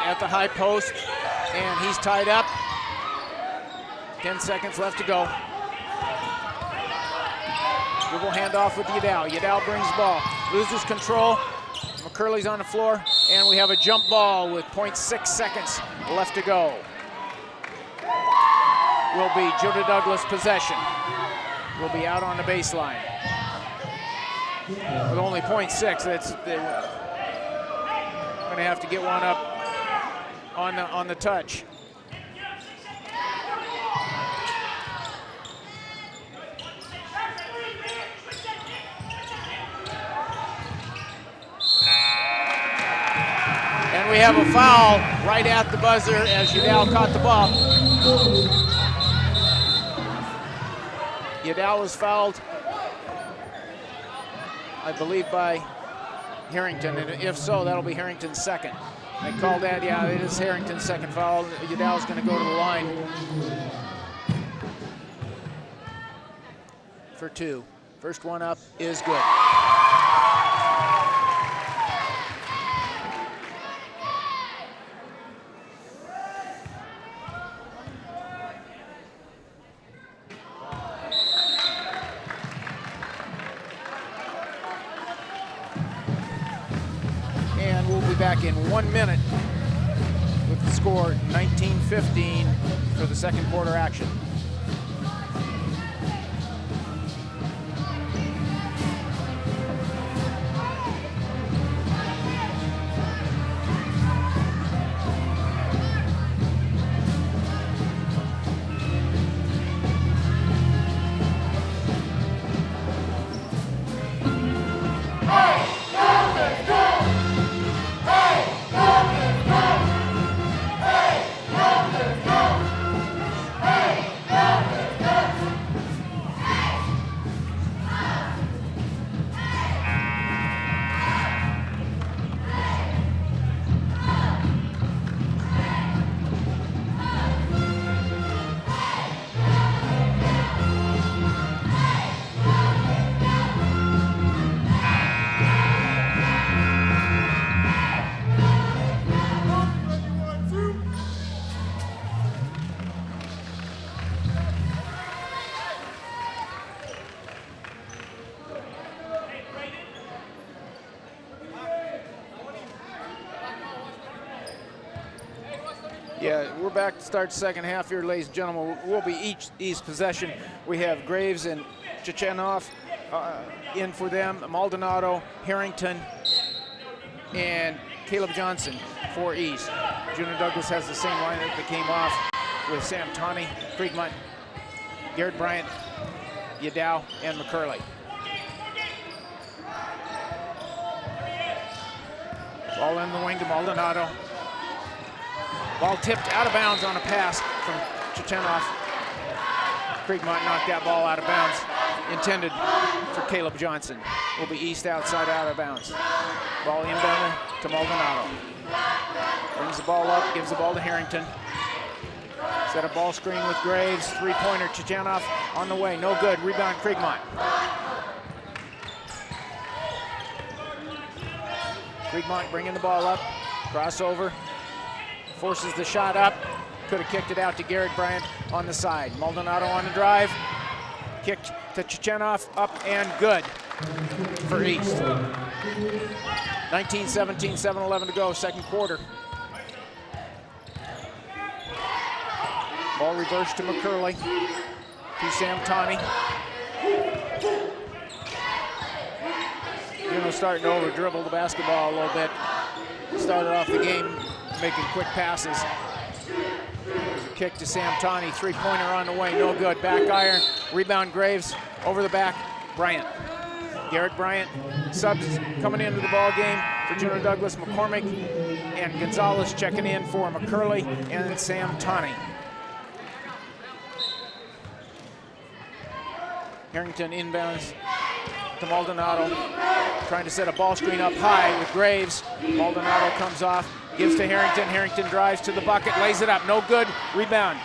at the high post, and he's tied up. 10 seconds left to go. Dribble handoff with Yadal. Yadal brings the ball, loses control. McCurley's on the floor, and we have a jump ball with 0.6 seconds left to go. Will be Juneau-Douglas possession. Will be out on the baseline. With only 0.6, they're going to have to get one up on the touch. And we have a foul right at the buzzer as Yadal caught the ball. Yadal was fouled, I believe, by Harrington, and if so, that'll be Harrington's second. They called that, yeah, it is Harrington's second foul. Yadal's going to go to the line for 2. First one up is good. Back in 1 minute with the score 19-15 for the second quarter action. Yeah, we're back to start second half here, ladies and gentlemen. We'll be each possession. We have Graves and Chechenov in for them, Maldonado, Harrington, and Caleb Johnson for East. Juneau-Douglas has the same lineup that came off with Sam Tawney, Kriegmont, Garrett Bryant, Yadal, and McCurley. Ball in the wing to Maldonado. Ball tipped out of bounds on a pass from Chechenov. Kriegmont knocked that ball out of bounds, intended for Caleb Johnson. Will be East outside out of bounds. Ball inbound to Maldonado. Brings the ball up, gives the ball to Harrington. Set a ball screen with Graves. Three-pointer, Chechenov on the way, no good. Rebound, Kriegmont. Kriegmont bringing the ball up, crossover. Forces the shot up, could have kicked it out to Garrett Bryant on the side. Maldonado on the drive, kicked to Chechenov, up and good for East. 19-17, 7:11 to go, second quarter. Ball reversed to McCurley, to Sam Tawney. Juneau starting to over-dribble the basketball a little bit. Started off the game making quick passes. There's a kick to Sam Tawney, three-pointer on the way, no good. Back iron, rebound Graves, over the back, Bryant. Garrett Bryant, subs coming into the ball game for Juneau-Douglas, McCormick and Gonzalez checking in for McCurley and Sam Tawney. Harrington inbounds to Maldonado, trying to set a ball screen up high with Graves. Maldonado comes off, gives to Harrington. Harrington drives to the bucket, lays it up, no good. Rebound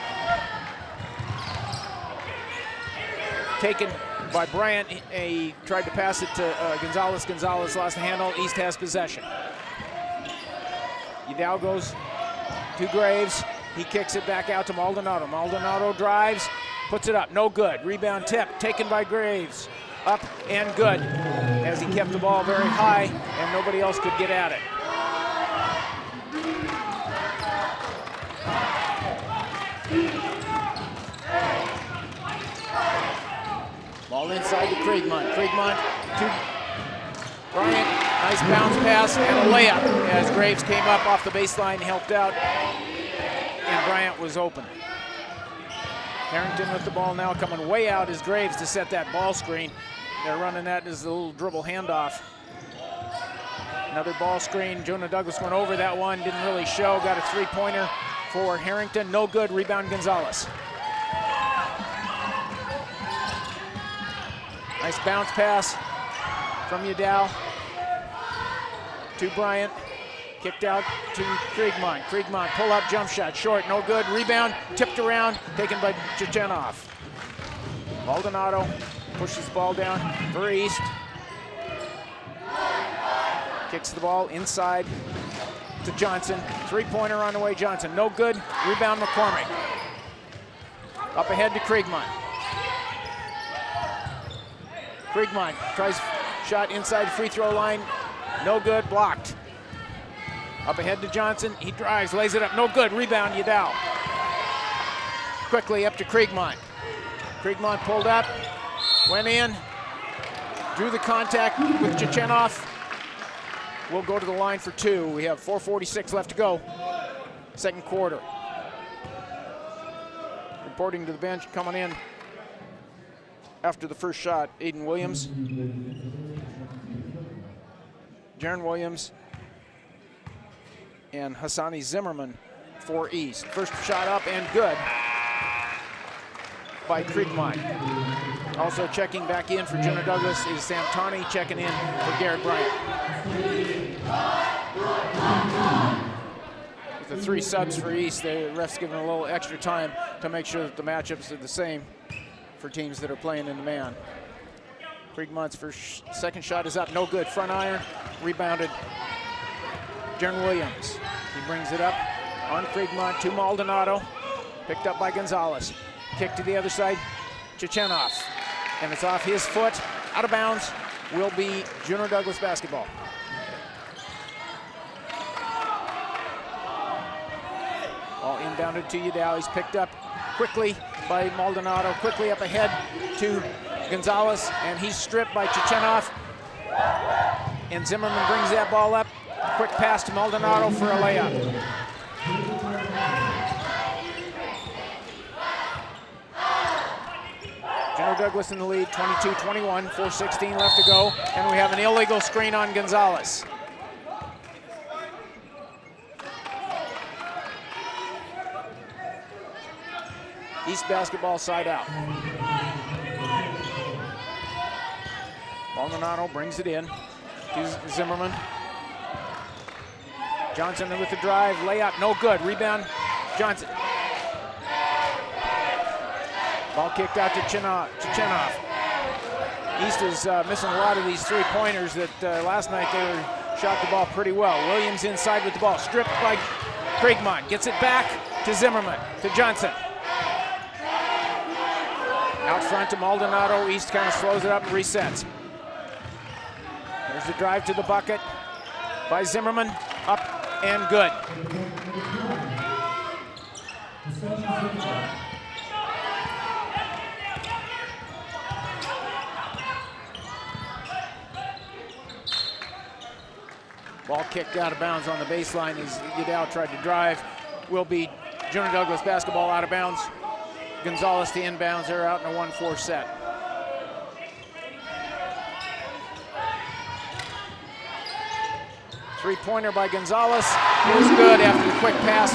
taken by Bryant. He tried to pass it to Gonzalez. Gonzalez lost the handle. East has possession. Yadal goes to Graves. He kicks it back out to Maldonado. Maldonado drives, puts it up, no good. Rebound tip, taken by Graves. Up and good, as he kept the ball very high and nobody else could get at it. Ball inside to Kriegmont. Kriegmont to Bryant. Nice bounce pass and a layup as Graves came up off the baseline, helped out, and Bryant was open. Harrington with the ball now, coming way out is Graves to set that ball screen. They're running that as a little dribble handoff. Another ball screen. Juneau-Douglas went over that one, didn't really show. Got a three-pointer for Harrington, no good. Rebound Gonzalez. Nice bounce pass from Udall to Bryant. Kicked out to Kriegmont. Kriegmont, pull-up jump shot, short, no good. Rebound, tipped around, taken by Chechenov. Maldonado pushes the ball down for East. Kicks the ball inside to Johnson. Three-pointer on the way, Johnson, no good. Rebound McCormick. Up ahead to Kriegmont. Kriegmont tries shot inside the free throw line, no good, blocked. Up ahead to Johnson, he drives, lays it up, no good, rebound Udall. Quickly up to Kriegmont. Kriegmont pulled up, went in, drew the contact with Chechenov. We'll go to the line for two. We have 4:46 left to go, second quarter. Reporting to the bench, coming in after the first shot, Aiden Williams, Jaron Williams, and Hassani Zimmerman for East. First shot up and good by Kriegmont. Also checking back in for Juneau-Douglas is Sam Tawney, checking in for Garrett Bryant. With the three subs for East, the ref's giving a little extra time to make sure that the matchups are the same for teams that are playing in the man. Kriegmont's second shot is up, no good. Front iron, rebounded. Jaron Williams, he brings it up on Kriegmont to Maldonado, picked up by Gonzalez. Kick to the other side, Chechenov, and it's off his foot, out of bounds, will be Juneau-Douglas basketball. Ball inbounded to Udall, he's picked up quickly by Maldonado, quickly up ahead to Gonzalez, and he's stripped by Chechenov. And Zimmerman brings that ball up. Quick pass to Maldonado for a layup. Juneau-Douglas in the lead, 22-21, 4:16 left to go, and we have an illegal screen on Gonzalez. East basketball side out. Maldonado brings it in to Zimmerman. Johnson with the drive, layup, no good. Rebound, Johnson. Ball kicked out to Chechenov. East is missing a lot of these three-pointers that last night they shot the ball pretty well. Williams inside with the ball, stripped by Kriegmont. Gets it back to Zimmerman, to Johnson. Out front to Maldonado. East kind of slows it up and resets. There's the drive to the bucket by Zimmerman. Up and good. Ball kicked out of bounds on the baseline as Udall tried to drive. Will be Juneau-Douglas basketball out of bounds. Gonzalez to inbounds. They're out in a 1-4 set. Three-pointer by Gonzalez is good after the quick pass.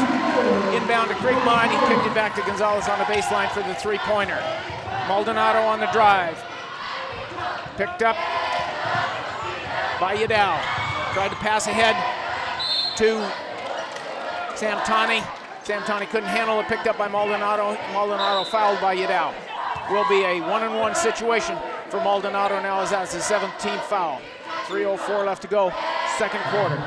Inbound to Kriegmont. He kicked it back to Gonzalez on the baseline for the three-pointer. Maldonado on the drive. Picked up by Udall. Tried to pass ahead to Sam Tawney. Sam Tawney couldn't handle it, picked up by Maldonado. Maldonado fouled by Udall. Will be a 1-on-1 situation for Maldonado now as that's his 17th foul. 3:04 left to go, second quarter.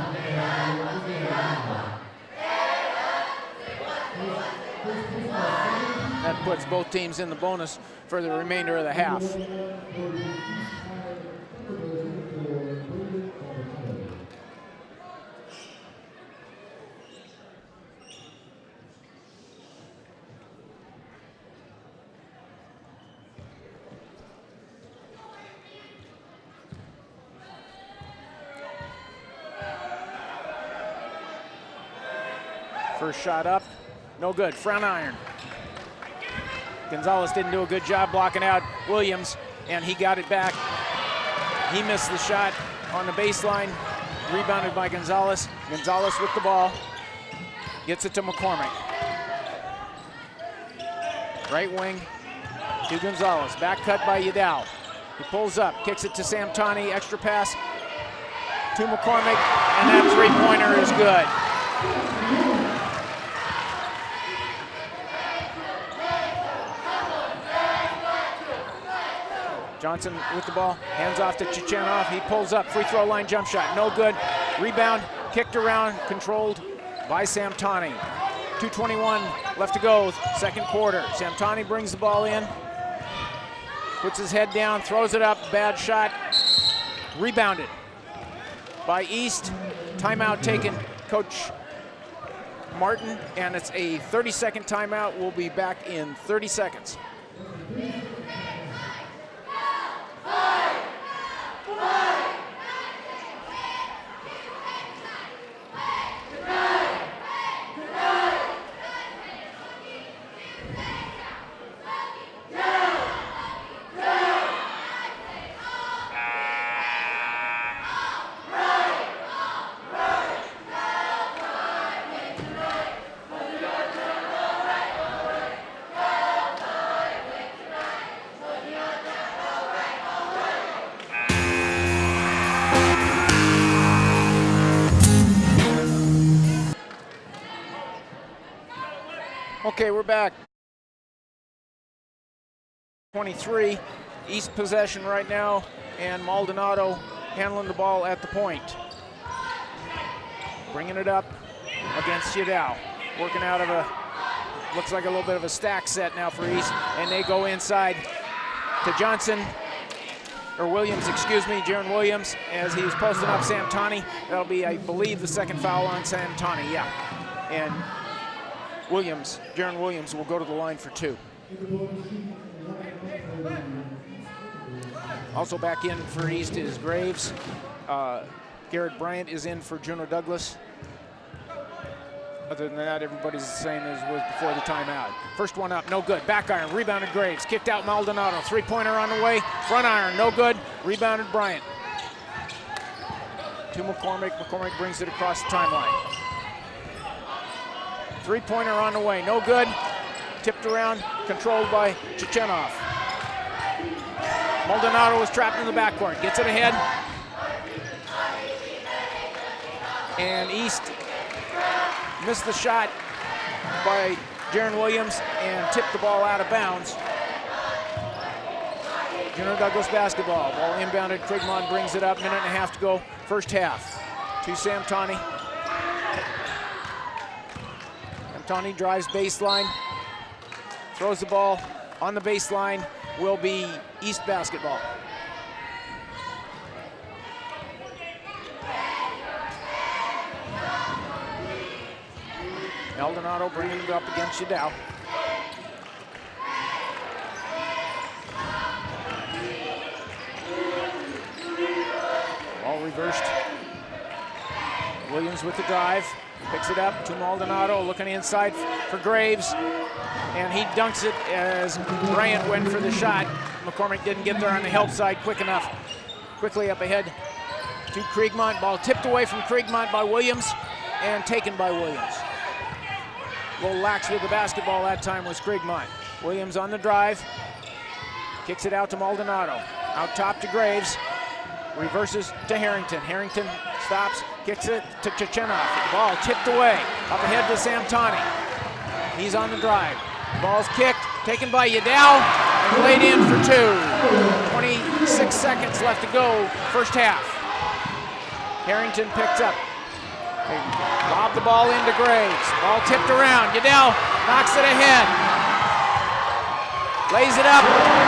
That puts both teams in the bonus for the remainder of the half. First shot up, no good, front iron. Gonzalez didn't do a good job blocking out Williams, and he got it back. He missed the shot on the baseline, rebounded by Gonzalez. Gonzalez with the ball, gets it to McCormick. Right wing to Gonzalez, back cut by Yadal. He pulls up, kicks it to Samtani, extra pass to McCormick, and that three-pointer is good. Johnson with the ball, hands off to Chichenov. He pulls up, free throw line jump shot, no good. Rebound, kicked around, controlled by Samtani. 2:21 left to go, second quarter. Samtani brings the ball in, puts his head down, throws it up, bad shot. Rebounded by East. Timeout taken, Coach Martin, and it's a 30-second timeout. We'll be back in 30 seconds. Okay, we're back. 23, East possession right now, and Maldonado handling the ball at the point. Bringing it up against Yadal. Working out of a, looks like a little bit of a stack set now for East, and they go inside to Johnson, or Williams, excuse me, Jaron Williams, as he's posting up Samtani. That'll be, I believe, the second foul on Samtani, yeah. And Williams, Jaron Williams will go to the line for two. Also back in for East is Graves. Garrett Bryant is in for Juneau-Douglas. Other than that, everybody's the same as was before the timeout. First one up, no good. Back iron, rebounded Graves. Kicked out Maldonado. Three-pointer on the way. Front iron, no good. Rebounded Bryant. To McCormick. McCormick brings it across the timeline. Three-pointer on the way, no good. Tipped around, controlled by Chichenov. Maldonado was trapped in the backcourt, gets it ahead. And East missed the shot by Jaron Williams and tipped the ball out of bounds. Juneau-Douglas basketball. Ball inbounded, Krigmont brings it up, minute and a half to go, first half. To Samtani. Samtani drives baseline, throws the ball on the baseline, will be East basketball. Maldonado bringing it up against Yadal. Ball reversed. Williams with the drive, picks it up to Maldonado, looking inside for Graves, and he dunks it as Bryant went for the shot. McCormick didn't get there on the help side quick enough. Quickly up ahead to Krigmont. Ball tipped away from Krigmont by Williams and taken by Williams. A little lax with the basketball that time was Krigmont. Williams on the drive, kicks it out to Maldonado. Out top to Graves, reverses to Harrington. Harrington stops, kicks it to Chichenov. Ball tipped away, up ahead to Samtani. He's on the drive. Ball's kicked, taken by Yadal, and laid in for two. 26 seconds left to go, first half. Harrington picked up They lob the ball into Graves. Ball tipped around. Udell knocks it ahead. Lays it up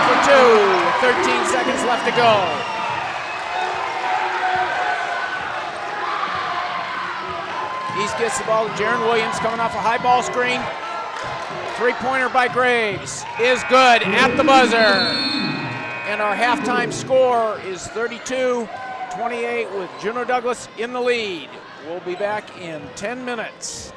for 2 with 13 seconds left to go. East gets the ball to Jaron Williams coming off a high ball screen. Three-pointer by Graves is good at the buzzer. And our halftime score is 32-28 with Juneau-Douglas in the lead. We'll be back in 10 minutes.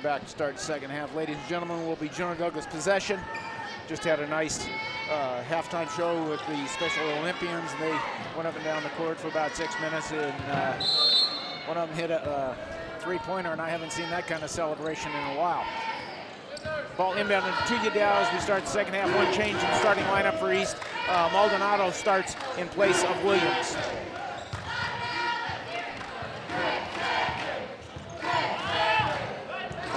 back to start the second half. Ladies and gentlemen, will be Juneau-Douglas possession. Just had a nice halftime show with the Special Olympians. They went up and down the court for about 6 minutes, and one of them hit a three-pointer, and I haven't seen that kind of celebration in a while. Ball inbounded to Juneau as we start the second half. One change in the starting lineup for East. Maldonado starts in place of Williams.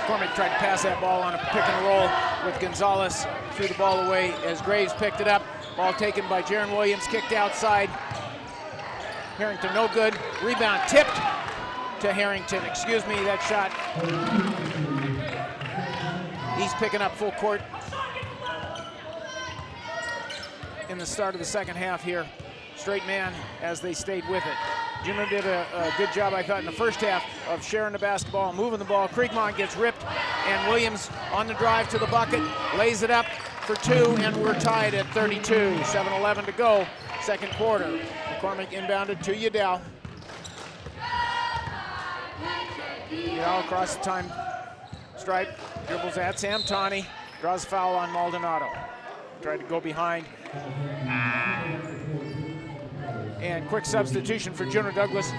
McCormick tried to pass that ball on a pick and roll with Gonzalez. Threw the ball away as Graves picked it up. Ball taken by Jaron Williams, kicked outside. Harrington no good. Rebound tipped to Harrington. Excuse me, that shot. He's picking up full court in the start of the second half here. Straight man as they stayed with it. Juneau did a good job, I thought, in the first half of sharing the basketball, moving the ball. Creekmont gets ripped, and Williams on the drive to the bucket, lays it up for two, and we're tied at 32. 7:11 to go, second quarter. McCormick inbounded to Juneau. Juneau across the time stripe, dribbles at Sam Tawney, draws a foul on Maldonado. Tried to go behind. And quick substitution for Juneau-Douglas.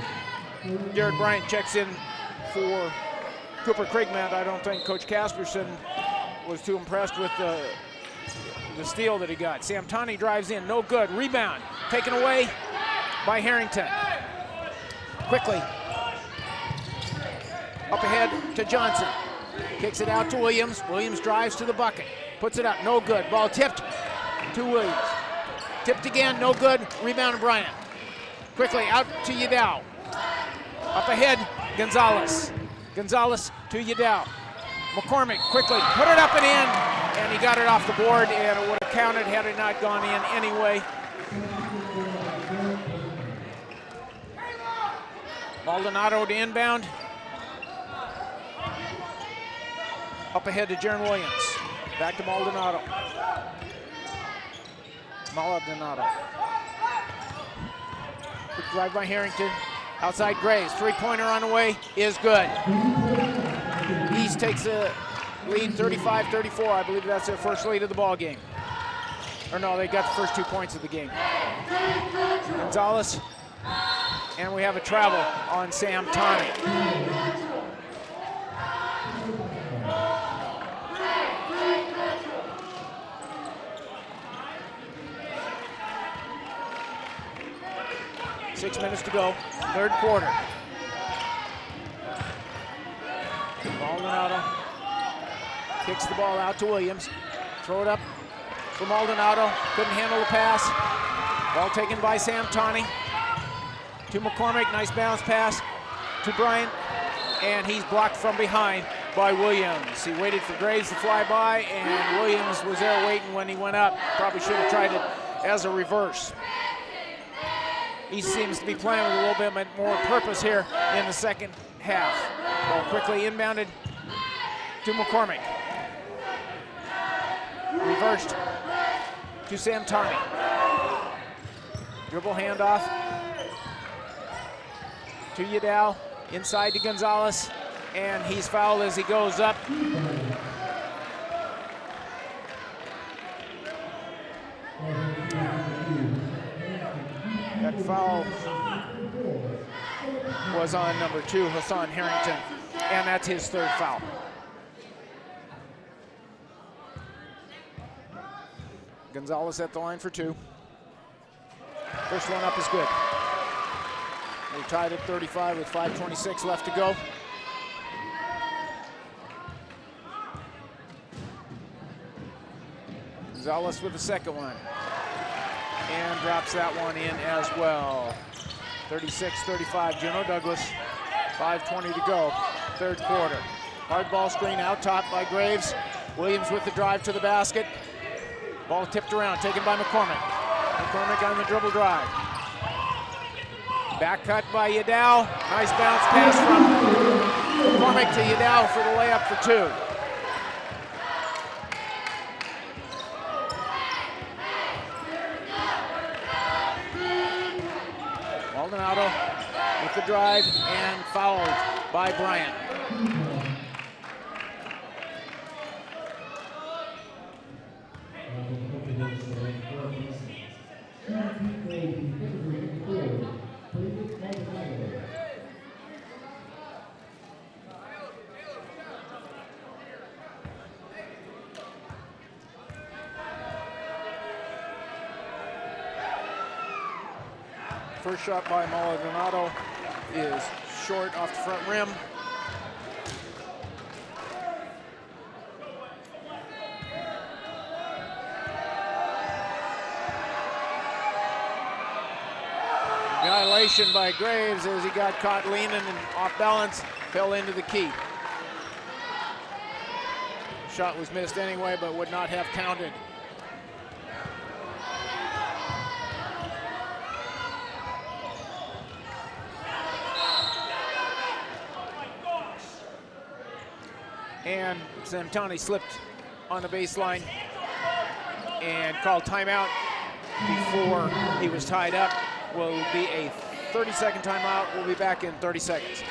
Garrett Bryant checks in for Cooper Creekmont. I don't think Coach Casperson was too impressed with the steal that he got. Sam Tawney drives in, no good. Rebound taken away by Harrington. Quickly up ahead to Johnson. Kicks it out to Williams. Williams drives to the bucket. Puts it up, no good. Ball tipped to Williams. Tipped again, no good. Rebound to Bryant. Quickly out to Juneau. Up ahead, Gonzalez. Gonzalez to Juneau. McCormick quickly put it up and in, and he got it off the board, and it would have counted had it not gone in anyway. Maldonado to inbound. Up ahead to Jaron Williams. Back to Maldonado. Maldonado. Quick drive by Harrington. Outside Graves. Three-pointer on the way is good. East takes a lead 35-34. I believe that's their first lead of the ball game. Or no, they got the first 2 points of the game. Gonzalez. And we have a travel on Sam Tawney. Six minutes to go, third quarter. Maldonado kicks the ball out to Williams. Throw it up for Maldonado. Couldn't handle the pass. Ball taken by Sam Tawney. To McCormick, nice bounce pass to Bryant. And he's blocked from behind by Williams. He waited for Graves to fly by, and Williams was there waiting when he went up. Probably should have tried it as a reverse. He seems to be playing with a little bit more purpose here in the second half. Ball quickly inbounded to McCormick. Reversed to Sam Tawney. Dribble handoff to Juneau, inside to Gonzalez, and he's fouled as he goes up. That foul was on number 2, Hassan Harrington, and that's his third foul. Gonzalez at the line for 2. First one up is good. We're tied at 35 with 5:26 left to go. Gonzalez with the second one. And drops that one in as well. 36-35, Juneau-Douglas. 5:20 to go, third quarter. Hard ball screen out top by Graves. Williams with the drive to the basket. Ball tipped around, taken by McCormick. McCormick on the dribble drive. Back cut by Juneau. Nice bounce pass from McCormick to Juneau for the layup for 2. Maldonado with the drive and fouled by Bryant. First shot by Maldonado is short off the front rim. Violation by Graves as he got caught leaning and off balance, fell into the key. Shot was missed anyway, but would not have counted. And Samtani slipped on the baseline and called timeout before he was tied up. Will be a 30-second timeout. We'll be back in 30 seconds.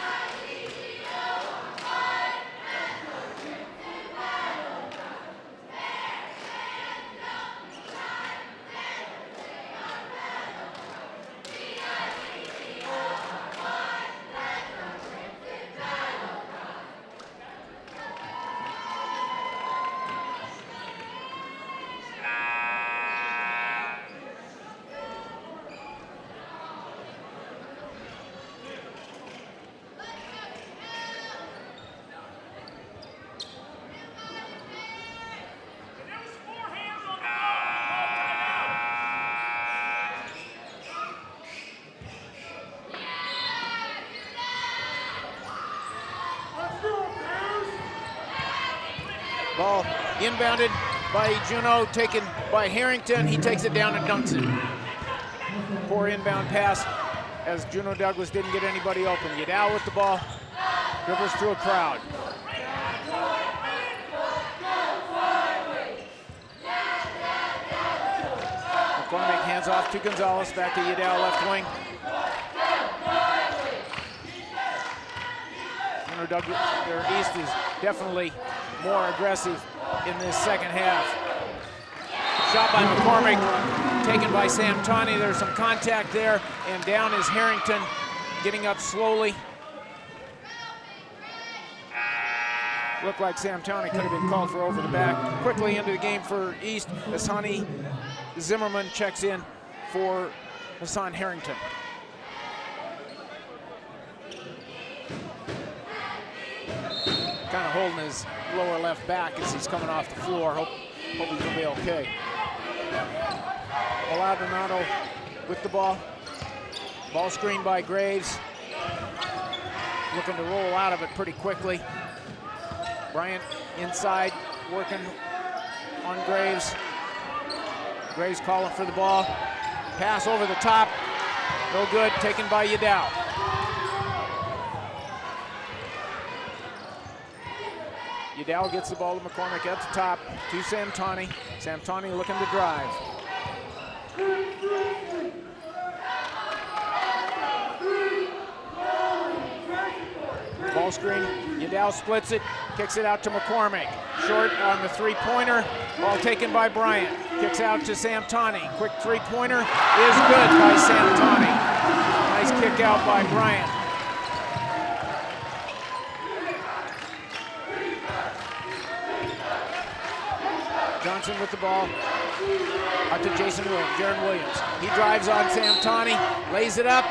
Ball inbounded by Juneau, taken by Harrington. He takes it down and dunks it. Poor inbound pass as Juneau-Douglas didn't get anybody open. Yadal with the ball, dribbles through a crowd. McCormick hands off to Gonzalez, back to Yadal, left wing. Juneau-Douglas, their East is definitely more aggressive in this second half. Shot by McCormick, taken by Samtani. There's some contact there, and down is Harrington, getting up slowly. Looked like Samtani could have been called for over the back. Quickly into the game for East, Hassani Zimmerman checks in for Hassan Harrington. Kind of holding his lower left back as he's coming off the floor. Hope he's gonna be okay. Maldonado with the ball. Ball screen by Graves. Looking to roll out of it pretty quickly. Bryant inside, working on Graves. Graves calling for the ball. Pass over the top. No good, taken by Yadal. Yadal gets the ball to McCormick at the top, to Samtani. Samtani looking to drive. Ball screen, Yadal splits it, kicks it out to McCormick. Short on the three-pointer, ball taken by Bryant. Kicks out to Samtani. Quick three-pointer is good by Samtani. Nice kick out by Bryant. Johnson with the ball, out to Jaron Williams. He drives on Samtani, lays it up,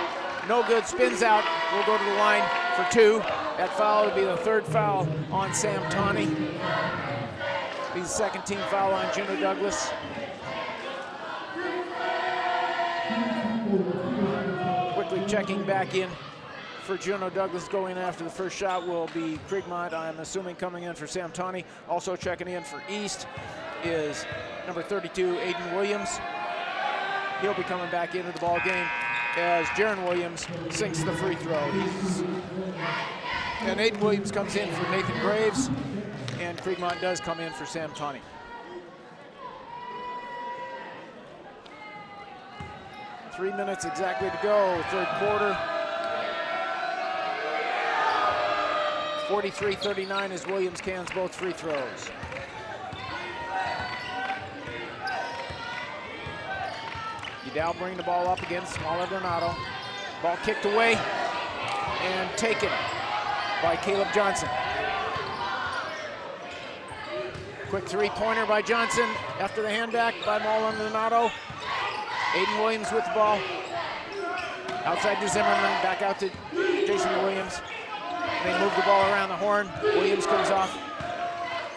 no good, spins out. We'll go to the line for two. That foul will be the third foul on Samtani. Be the second team foul on Juneau-Douglas. Quickly checking back in for Juneau-Douglas going after the first shot will be Kriegmont, I'm assuming, coming in for Samtani. Also checking in for East is number 32, Aiden Williams. He'll be coming back into the ball game as Jaron Williams sinks the free throw. And Aiden Williams comes in for Nathan Graves, and Kriegmont does come in for Samtani. Three minutes exactly to go, third quarter. 43-39 as Williams cans both free throws. Yadal bring the ball up against Maldonado. Ball kicked away and taken by Caleb Johnson. Quick three-pointer by Johnson after the hand back by Maldonado. Aiden Williams with the ball. Outside to Zimmerman, back out to Jason Williams. They move the ball around the horn. Williams comes off.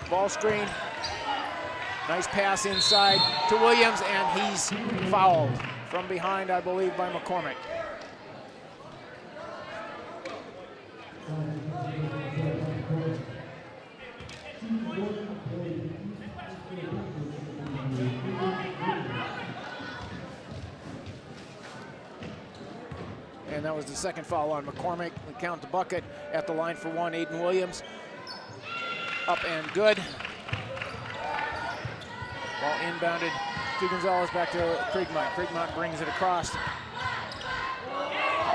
Ball screen. Nice pass inside to Williams, and he's fouled from behind, I believe, by McCormick. And that was the second foul on McCormick. We count the bucket at the line for one. Aiden Williams up and good. Ball inbounded to Gonzalez, back to Kriegmont. Kriegmont brings it across. And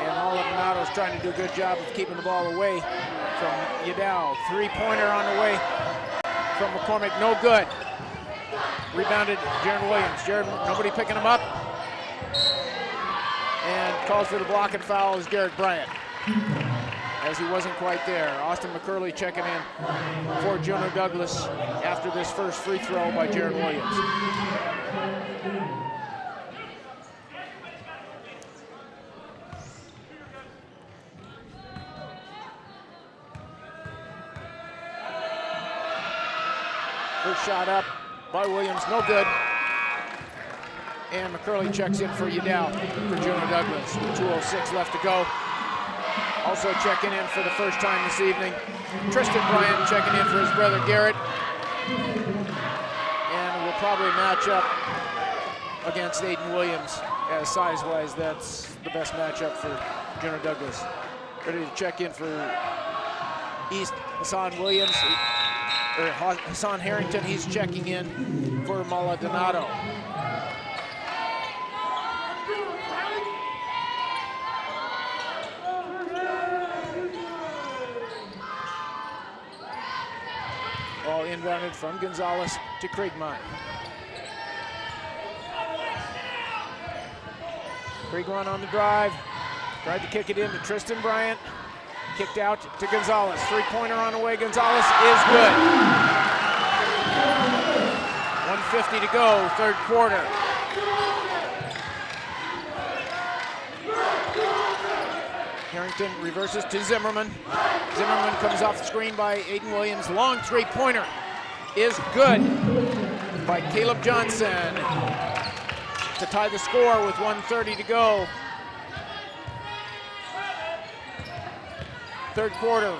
Maldonado is trying to do a good job of keeping the ball away from Yadao. Three-pointer on the way from McCormick, no good. Rebounded Jaron Williams. Jaron, nobody picking him up. And calls for the block and foul is Garrett Bryant, as he wasn't quite there. Austin McCurley checking in for Juneau-Douglas after this first free throw by Jaron Williams. First shot up by Williams, no good. And McCurley checks in for Yadao for Juneau-Douglas with 2:06 left to go. Also checking in for the first time this evening, Tristan Bryant checking in for his brother Garrett. And will probably match up against Aiden Williams, as size-wise that's the best matchup for Juneau-Douglas. Ready to check in for East, Hassan Williams, or Hassan Harrington, he's checking in for Maldonado. Ball inbounded from Gonzalez to Kriegmont. Kriegmont on the drive. Tried to kick it in to Tristan Bryant. Kicked out to Gonzalez. Three-pointer on the way. Gonzalez is good. 1:50 to go, third quarter. Harrington reverses to Zimmerman. Zimmerman comes off the screen by Aiden Williams. Long three-pointer is good by Caleb Johnson to tie the score with 1:30 to go. Third quarter.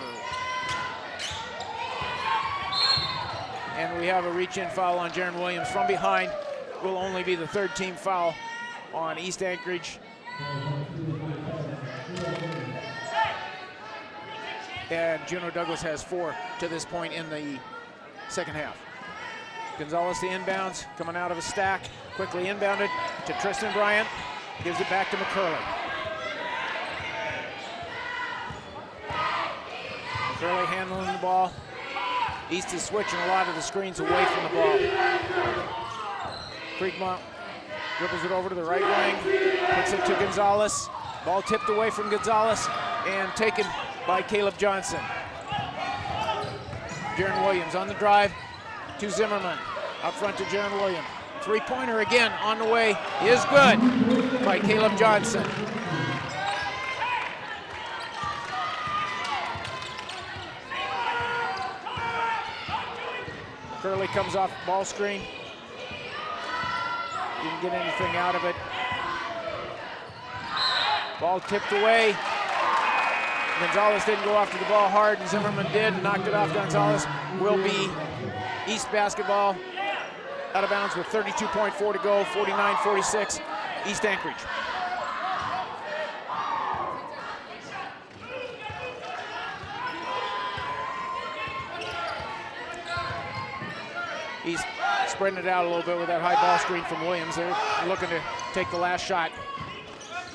And we have a reach-in foul on Jaron Williams from behind. Will only be the third team foul on East Anchorage. And Juneau-Douglas has 4 to this point in the second half. Gonzalez to inbounds, coming out of a stack, quickly inbounded to Tristan Bryant, gives it back to McCurley. McCurley handling the ball. East is switching a lot of the screens away from the ball. Kriegmont dribbles it over to the right wing, puts it to Gonzalez. Ball tipped away from Gonzalez and taken by Caleb Johnson. Jaron Williams on the drive to Zimmerman. Up front to Jaron Williams. Three-pointer again on the way is good by Caleb Johnson. Curley comes off ball screen. Didn't get anything out of it. Ball tipped away. Gonzalez didn't go after the ball hard, and Zimmerman did and knocked it off. Gonzalez will be East basketball out of bounds with 32.4 to go, 49-46, East Anchorage. East spreading it out a little bit with that high ball screen from Williams. They're looking to take the last shot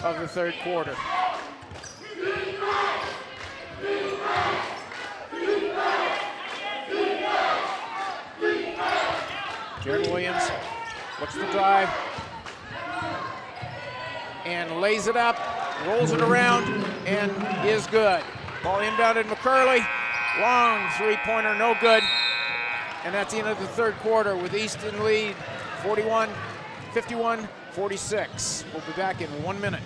of the third quarter. Jaron Williams looks the drive and lays it up, rolls it around, and is good. Ball inbounded McCurley. Long three-pointer, no good. And that's the end of the third quarter with East in lead, 51-46. We'll be back in 1 minute.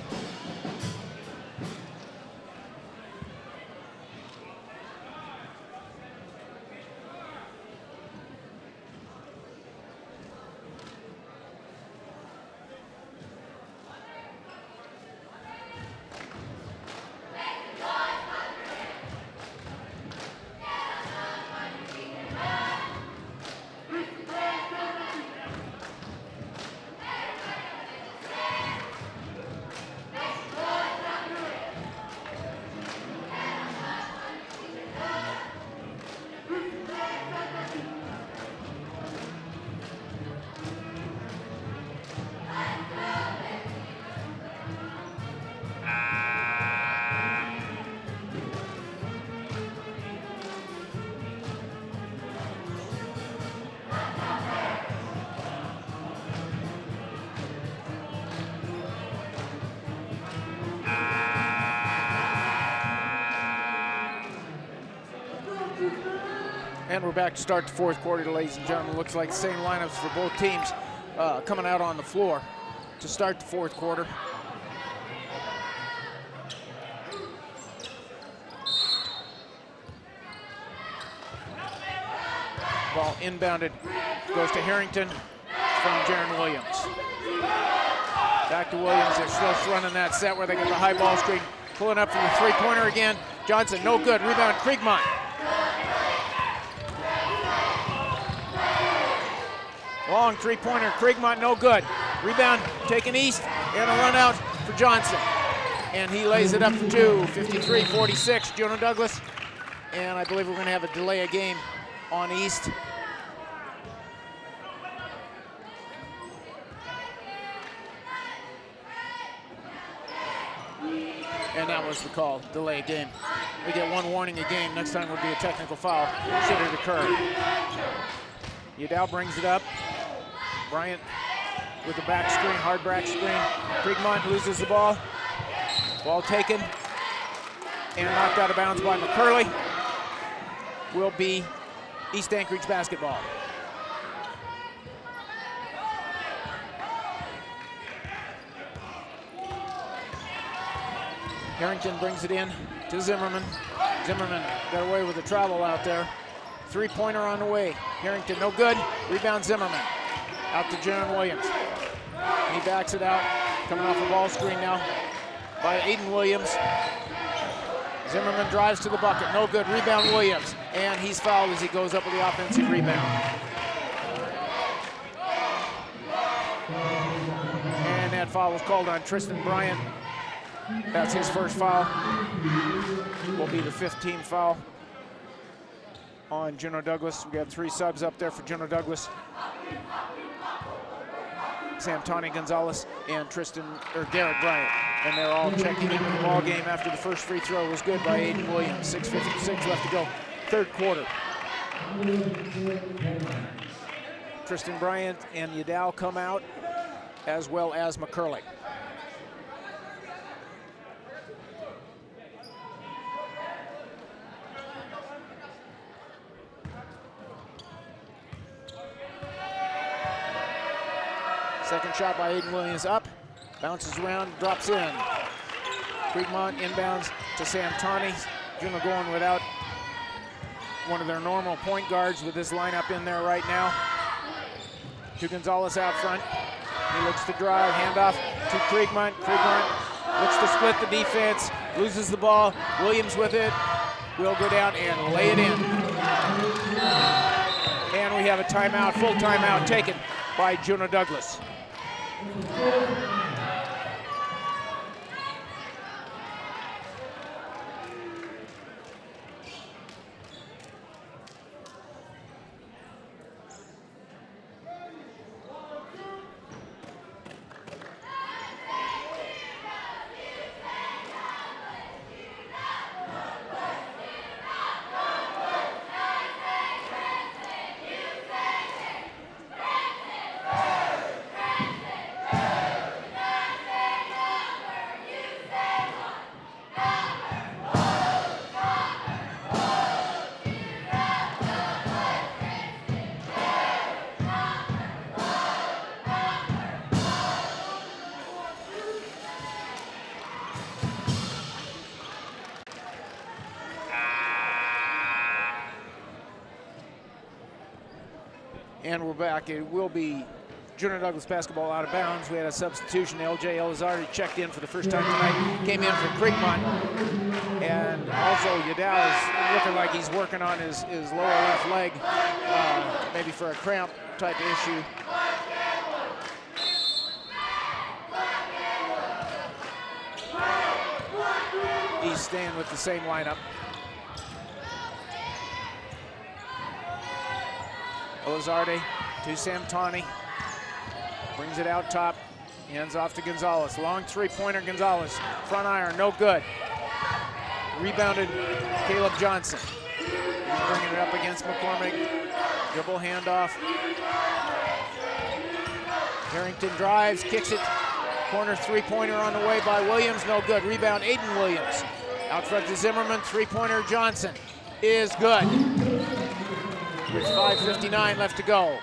And we're back to start the fourth quarter, ladies and gentlemen. Looks like the same lineups for both teams coming out on the floor to start the fourth quarter. Ball inbounded, goes to Harrington from Jaron Williams. Back to Williams. They're still running that set where they get the high ball screen. Pulling up from the three-pointer again. Johnson, no good. Rebound, Kriegmont. Long three-pointer, Kriegmont, no good. Rebound taken east, and a run out for Johnson. And he lays it up for two, 53-46, Juneau-Douglas. And I believe we're gonna have a delay of game on east. And that was the call, delay of game. We get one warning a game. Next time would be a technical foul, should it occur. Udall brings it up. Bryant with the back screen, hard back screen. Kriegmont loses the ball. Ball taken and knocked out of bounds by McCurley. Will be East Anchorage basketball. Harrington brings it in to Zimmerman. Zimmerman got away with the travel out there. Three-pointer on the way. Harrington, no good. Rebound Zimmerman. Out to Jaron Williams. He backs it out. Coming off a ball screen now by Aiden Williams. Zimmerman drives to the bucket. No good. Rebound Williams. And he's fouled as he goes up with the offensive rebound. And that foul was called on Tristan Bryant. That's his first foul. Will be the 15th foul on Juneau-Douglas. We have three subs up there for Juneau-Douglas. Samtani Gonzalez and Garrett Bryant. And they're all checking into the ball game after the first free throw was good by Aiden Williams. 6:56 left to go, third quarter. Tristan Bryant and Udall come out, as well as McCurley. Second shot by Aiden Williams up, bounces around, drops in. Kriegmont inbounds to Samtani. Juneau going without one of their normal point guards with this lineup in there right now. To Gonzalez out front. He looks to drive, handoff to Kriegmont. Kriegmont looks to split the defense, loses the ball. Williams with it, will go down and lay it in. And we have a timeout, full timeout taken by Juneau-Douglas. And we're back. It will be Juneau-Douglas basketball out of bounds. We had a substitution. LJ Elizardi checked in for the first time tonight. Came in for Kriegmont. And also Udall is looking like he's working on his lower left leg, maybe for a cramp type issue. He's staying with the same lineup. Elizardi to Samtani, brings it out top, hands off to Gonzalez. Long three-pointer, Gonzalez, front iron, no good. Rebounded Caleb Johnson. He's bringing it up against McCormick. Dribble handoff. Harrington drives, kicks it. Corner three-pointer on the way by Williams, no good. Rebound, Aiden Williams. Out front to Zimmerman, three-pointer Johnson is good. with 5:59 left to go.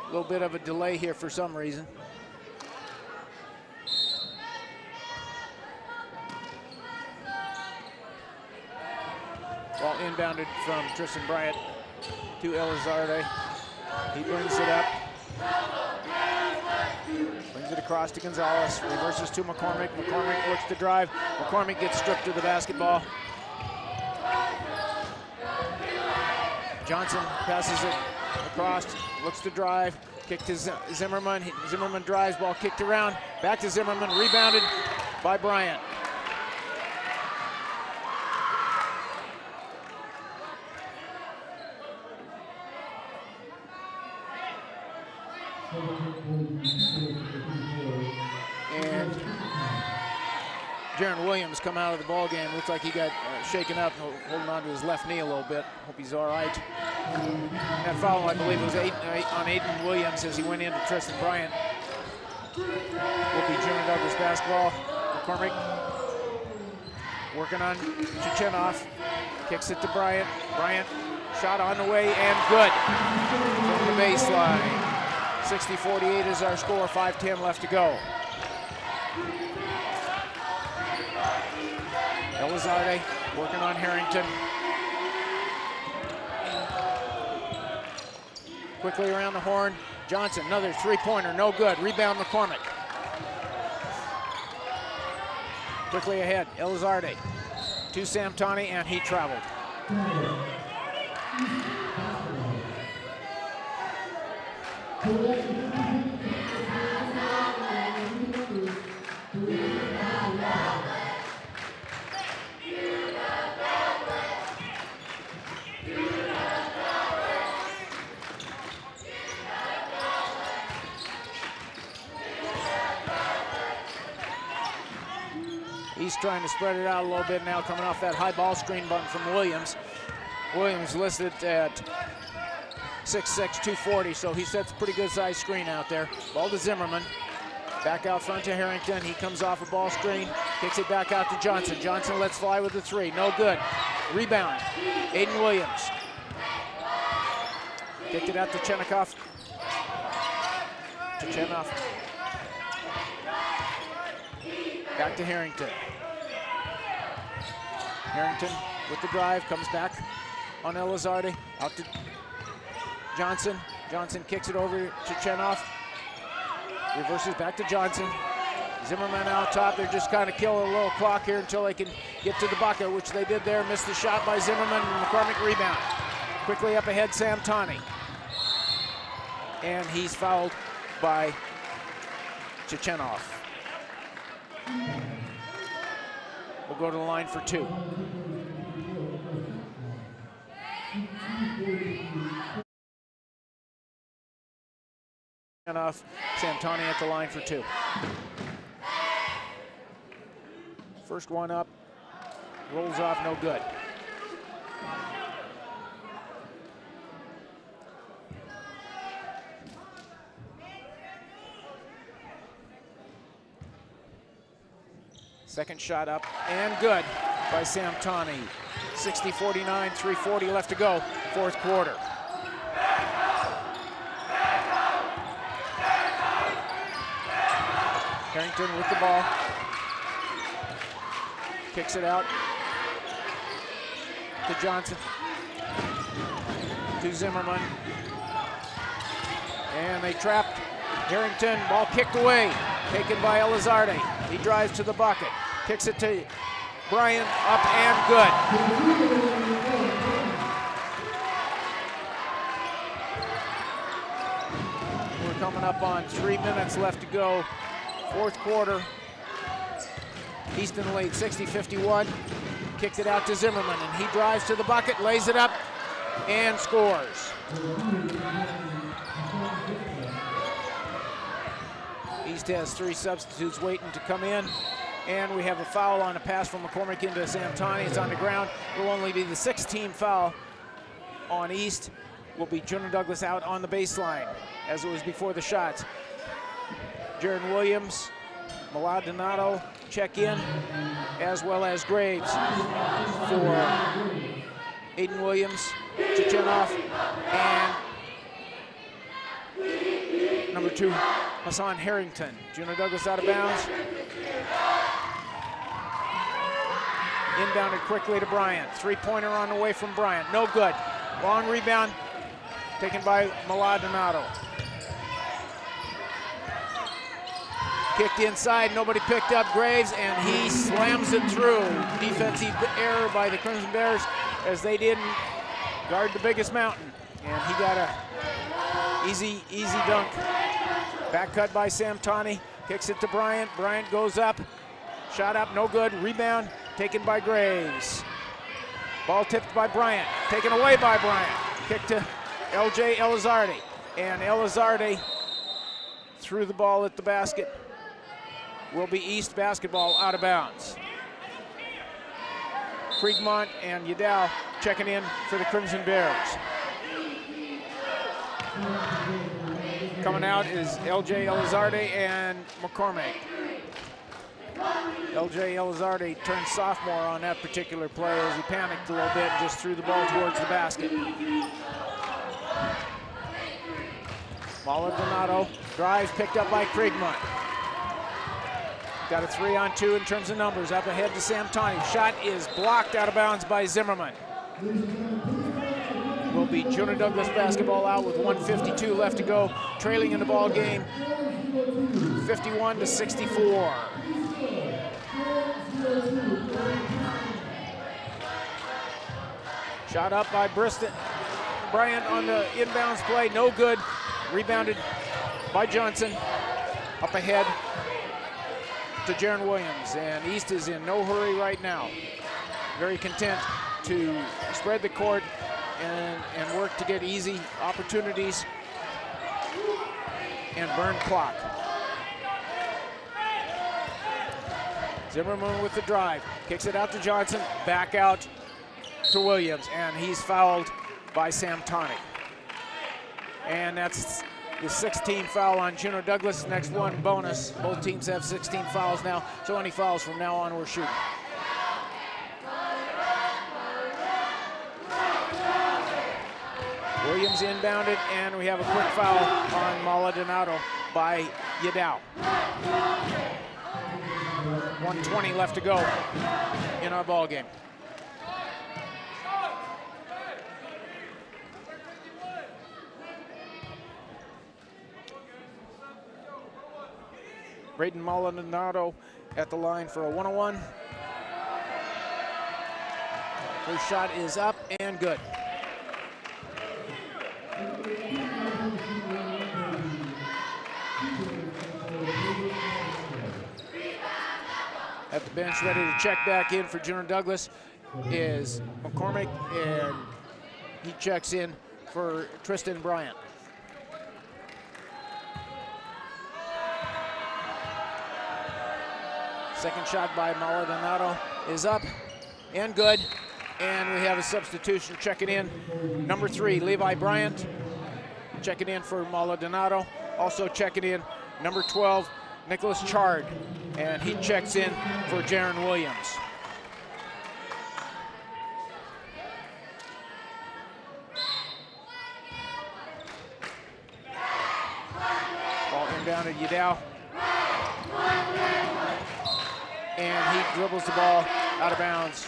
A little bit of a delay here for some reason. Ball inbounded from Tristan Bryant to Elizarde. He brings it up. Brings it across to Gonzalez. Reverses to McCormick. McCormick looks to drive. McCormick gets stripped to the basketball. Johnson passes it across. Looks to drive. Kick to Zimmerman. Zimmerman drives. Ball kicked around. Back to Zimmerman. Rebounded by Bryant. And Jaron Williams come out of the ball game. Looks like he got shaken up, holding on to his left knee a little bit. Hope he's all right. That foul, I believe, was on Aiden Williams as he went into Tristan Bryant. Will be Juneau-Douglas basketball. McCormick working on Chechenov. Kicks it to Bryant. Bryant shot on the way and good from the baseline. 60-48 is our score, 5:10 left to go. Elizarde working on Harrington. Quickly around the horn. Johnson, another three-pointer, no good. Rebound McCormick. Quickly ahead, Elizarde to Samtani, and he traveled. He's trying to spread it out a little bit now, coming off that high ball screen button from Williams. Williams listed at 6'6", 240, so he sets a pretty good size screen out there. Ball to Zimmerman. Back out front to Harrington. He comes off a ball screen, kicks it back out to Johnson. Johnson lets fly with the three, no good. Rebound, Aiden Williams. Kicked it out to Chenikov. Back to Harrington. Harrington with the drive, comes back on Elizarde, out to Johnson. Johnson kicks it over to Chenov. Reverses back to Johnson. Zimmerman out top. They're just kind of killing a little clock here until they can get to the bucket, which they did there. Missed the shot by Zimmerman, and McCormick rebound. Quickly up ahead, Samtani. And he's fouled by Chechenov. We'll go to the line for two. Enough. Samtani at the line for two. First one up, rolls off, no good. Second shot up and good by Samtani. 60-49, 3:40 left to go, fourth quarter. Harrington with the ball. Kicks it out to Johnson. To Zimmerman. And they trapped Harrington. Ball kicked away. Taken by Elizarde. He drives to the bucket. Kicks it to Bryant. Up and good. We're coming up on 3 minutes left to go. Fourth quarter. Easton lead 60-51. Kicked it out to Zimmerman, and he drives to the bucket, lays it up, and scores. East has three substitutes waiting to come in, and we have a foul on a pass from McCormick into Samtani. It's on the ground. It will only be the 6th-team foul on East. Will be Juneau-Douglas out on the baseline, as it was before the shots. Jaron Williams, Maldonado check in, as well as Graves for Aiden Williams, Chichenov, and number 2, Hassan Harrington. Juneau-Douglas out of bounds. Inbounded quickly to Bryant. Three-pointer on the way from Bryant. No good. Long rebound taken by Maldonado. Kicked inside, nobody picked up Graves, and he slams it through. Defensive error by the Crimson Bears as they didn't guard the biggest mountain. And he got a easy dunk. Back cut by Sam Tawney, kicks it to Bryant. Bryant goes up, shot up, no good. Rebound taken by Graves. Ball tipped by Bryant, taken away by Bryant. Kick to LJ Elizardi, and Elizardi threw the ball at the basket. Will be East basketball out of bounds. Kriegmont and Yadal checking in for the Crimson Bears. Coming out is LJ Elizardi and McCormick. LJ Elizardi turned sophomore on that particular play as he panicked a little bit and just threw the ball towards the basket. Maldonado drives, picked up by Kriegmont. Got a 3-on-2 in terms of numbers. Up ahead to Sam Tawney. Shot is blocked out of bounds by Zimmerman. Will be Juneau-Douglas basketball out with 1:52 left to go. Trailing in the ball game, 51-64. Shot up by Bryant on the inbounds play, no good. Rebounded by Johnson. Up ahead to Jaron Williams, and East is in no hurry right now. Very content to spread the court and work to get easy opportunities and burn clock. Zimmerman with the drive, kicks it out to Johnson, back out to Williams, and he's fouled by Sam Tawney. And that's the 16th foul on Juneau-Douglas. Next one bonus. Both teams have 16 fouls now, so any fouls from now on we're shooting. Williams inbounded, and we have a quick foul on Maldonado by Yadal. 1:20 left to go in our ball game. Braden Maldonado at the line for a 1-on-1. First shot is up and good. At the bench, ready to check back in for Juneau-Douglas is McCormick, and he checks in for Tristan Bryant. Second shot by Maldonado is up and good. And we have a substitution checking in. Number 3, Levi Bryant, checking in for Maldonado. Also checking in, number 12, Nicholas Chard, and he checks in for Jaron Williams. Ball inbounded Yadal. And he dribbles the ball out of bounds.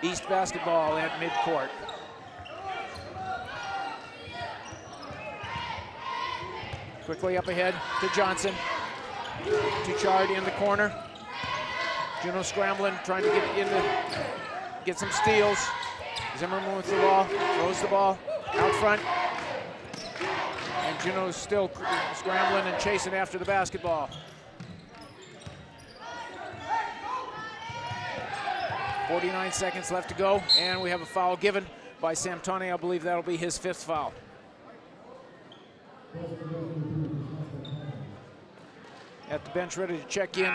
East basketball at midcourt. Quickly up ahead to Johnson. To Chard in the corner. Juneau scrambling, trying to get some steals. Zimmerman with the ball, throws the ball out front. And Juneau's still scrambling and chasing after the basketball. 49 seconds left to go, and we have a foul given by Sam Tawney. I believe that'll be his 5th foul. At the bench, ready to check in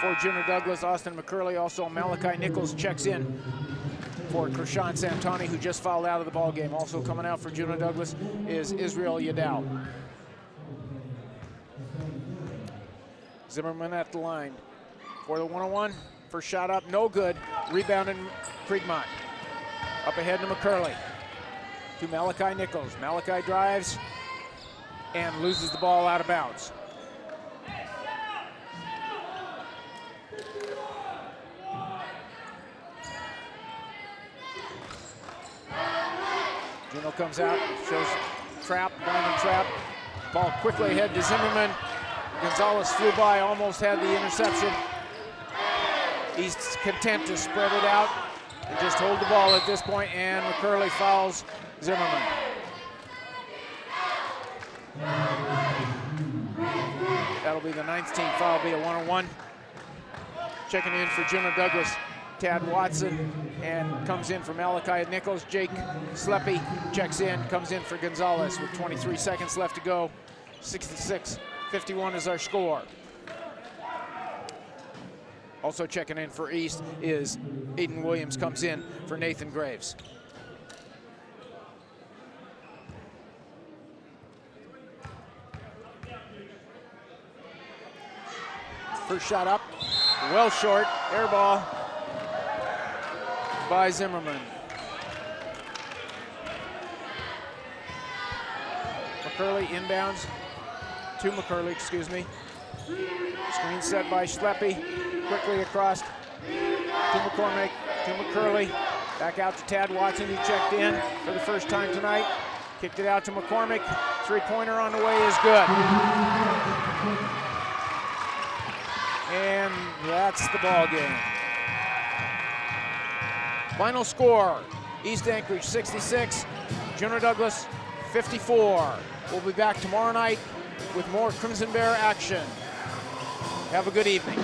for Juneau-Douglas, Austin McCurley. Also, Malachi Nichols checks in for Krishan Santani, who just fouled out of the ball game. Also coming out for Juneau-Douglas is Israel Yadal. Zimmerman at the line for the 1-on-1. First shot up, no good. Rebound in Kriegmont. Up ahead to McCurley. To Malachi Nichols. Malachi drives and loses the ball out of bounds. Juneau comes out, shows trap, diamond trap. Ball quickly ahead to Zimmerman. Gonzalez flew by, almost had the interception. He's content to spread it out and just hold the ball at this point, and McCurley fouls Zimmerman. That'll be the 9th team foul, be a 1-on-1. Checking in for Juneau-Douglas, Tad Watson, and comes in for Malachi Nichols. Jake Sleppy checks in, comes in for Gonzalez with 23 seconds left to go. 66-51 is our score. Also checking in for East is Aiden Williams, comes in for Nathan Graves. First shot up, well short, air ball by Zimmerman. McCurley inbounds to McCurley, excuse me. Screen set by Schleppe, quickly across to McCormick, to McCurley. Back out to Tad Watson, who checked in for the first time tonight. Kicked it out to McCormick. Three-pointer on the way is good. And that's the ball game. Final score, East Anchorage 66, Juneau-Douglas 54. We'll be back tomorrow night with more Crimson Bear action. Have a good evening.